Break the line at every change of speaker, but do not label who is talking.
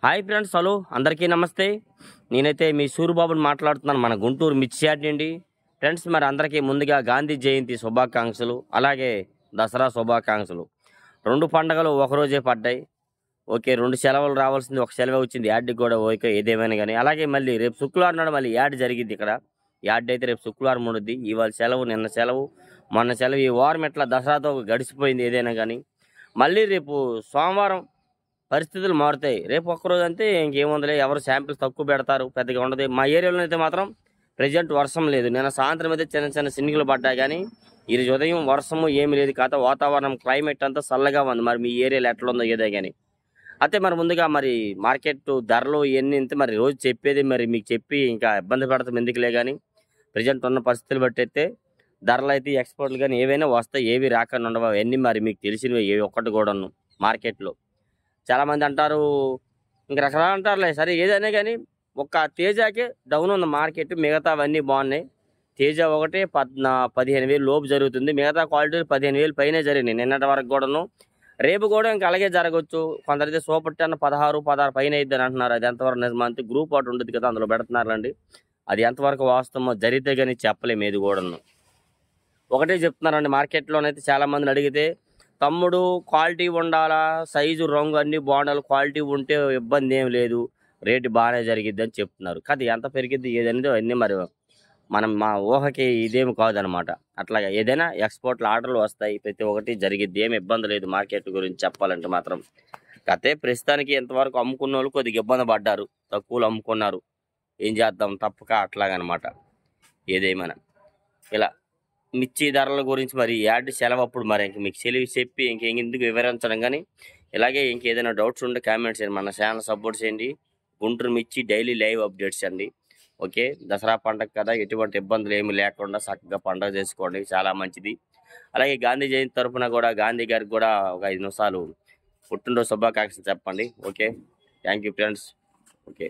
Hi friends, hello అందరికీ నమస్తే. నేనైతే మీ సూరిబాబుని మాట్లాడుతున్నాను, మన గుంటూరు మిర్చి యార్డ్ నుండి. ఫ్రెండ్స్, మరి అందరికీ ముందుగా గాంధీ జయంతి శుభాకాంక్షలు, అలాగే దసరా శుభాకాంక్షలు. రెండు పండగలు ఒకరోజే పడ్డాయి. ఓకే, రెండు సెలవులు రావాల్సింది ఒక సెలవు వచ్చింది యార్డ్కి కూడా. ఓకే, ఏదేమైనా కానీ అలాగే మళ్ళీ రేపు శుక్రవారం నాడు మళ్ళీ యార్డ్ జరిగింది ఇక్కడ. యార్డ్ అయితే రేపు శుక్రవారం ఉండద్ది. ఇవాళ సెలవు, నిన్న సెలవు, మొన్న సెలవు. ఈ వారం ఎట్లా దసరాతో గడిచిపోయింది ఏదైనా కానీ. మళ్ళీ రేపు సోమవారం పరిస్థితులు మారుతాయి. రేపు ఒక్కరోజు అంతే, ఇంకేముందలే. ఎవరు శాంపిల్స్ తక్కువ పెడతారు, పెద్దగా ఉండదు. మా ఏరియాలో అయితే మాత్రం ప్రజెంట్ వర్షం లేదు. నిన్న సాయంత్రం అయితే చిన్న చిన్న చినుకులు పడ్డాయి, కానీ ఈరోజు ఉదయం వర్షము ఏమి లేదు. కాకపోతే వాతావరణం క్లైమేట్ అంతా చల్లగా ఉంది. మరి మీ ఏరియాలో ఎట్లా ఉందో ఏదో కానీ. అయితే మరి ముందుగా మరి మార్కెట్ ధరలు ఇవన్నీ ఇంత మరి రోజు చెప్పేది, మరి మీకు చెప్పి ఇంకా ఇబ్బంది పడతాం ఎందుకులే. కానీ ప్రజెంట్ ఉన్న పరిస్థితులు బట్టి అయితే ధరలు అయితే ఎక్స్పోర్ట్లు కానీ ఏవైనా వస్తాయి, ఏవి రాకుండా ఉండవు. అవన్నీ మరి మీకు తెలిసినవి ఏ ఒక్కటి కూడాను. మార్కెట్లో చాలామంది అంటారు, ఇంక రకరకాలు అంటారులే. సరే ఏదైనా కానీ ఒక్క తేజాకే డౌన్ ఉంది మార్కెట్, మిగతా అవన్నీ బాగున్నాయి. తేజ ఒకటే 15,000 లోపు జరుగుతుంది. మిగతా క్వాలిటీలు 15,000 పైనే జరిగినాయి నిన్నటి వరకు కూడాను. రేపు కూడా ఇంకా అలాగే జరగవచ్చు. కొందరైతే సూపర్ 10 16 పైన అయిద్దని అంటున్నారు. అది ఎంతవరకు నిజమంటే గ్రూప్ ఒకటి ఉంటుంది కదా, అందులో పెడుతున్నారండి. అది ఎంతవరకు వాస్తవమో జరిగితే కానీ చెప్పలేము ఏది కూడాను. ఒకటే చెప్తున్నారండి, మార్కెట్లోనైతే చాలా మందిని అడిగితే, తమ్ముడు క్వాలిటీ ఉండాలా, సైజు రంగు అన్నీ బాగుండాలి, క్వాలిటీ ఉంటే ఇబ్బంది ఏం లేదు, రేటు బాగానే జరిగిద్ది అని చెప్తున్నారు. కానీ ఎంత పెరిగిద్ది ఏదనేది అన్నీ మరి మా ఊహకి ఇదేమి కాదనమాట. అట్లాగా ఏదైనా ఎక్స్పోర్ట్లు ఆర్డర్లు వస్తాయి, ప్రతి ఒక్కటి జరిగిద్ది, ఏమి ఇబ్బంది లేదు మార్కెట్ గురించి చెప్పాలంటే మాత్రం. కాకపోతే ప్రస్తుతానికి ఎంతవరకు అమ్ముకున్న వాళ్ళు కొద్దిగా ఇబ్బంది పడ్డారు, తక్కువలో అమ్ముకున్నారు. ఏం చేద్దాం, తప్పక అట్లాగనమాట. ఏదేమైనా ఇలా మిర్చి ధరల గురించి మరి యాడ్ సెలవు అప్పుడు మరి ఇంక మీకు సెలవు చెప్పి ఇంకెందుకు వివరించడం. కానీ ఇలాగే ఇంకేదైనా డౌట్స్ ఉంటే కామెంట్స్ చేయండి, మన ఛానల్ సపోర్ట్ చేయండి. గుంటూరు మిర్చి డైలీ లైవ్ అప్డేట్స్ అండి. ఓకే, దసరా పండగ కదా, ఎటువంటి ఇబ్బందులు ఏమి లేకుండా చక్కగా పండగ చేసుకోండి, చాలా మంచిది. అలాగే గాంధీ జయంతి తరఫున కూడా గాంధీ గారికి కూడా ఒక 5 నిమిషాలు పుట్టినరోజు శుభాకాంక్షలు చెప్పండి. Okay, thank you friends. Okay.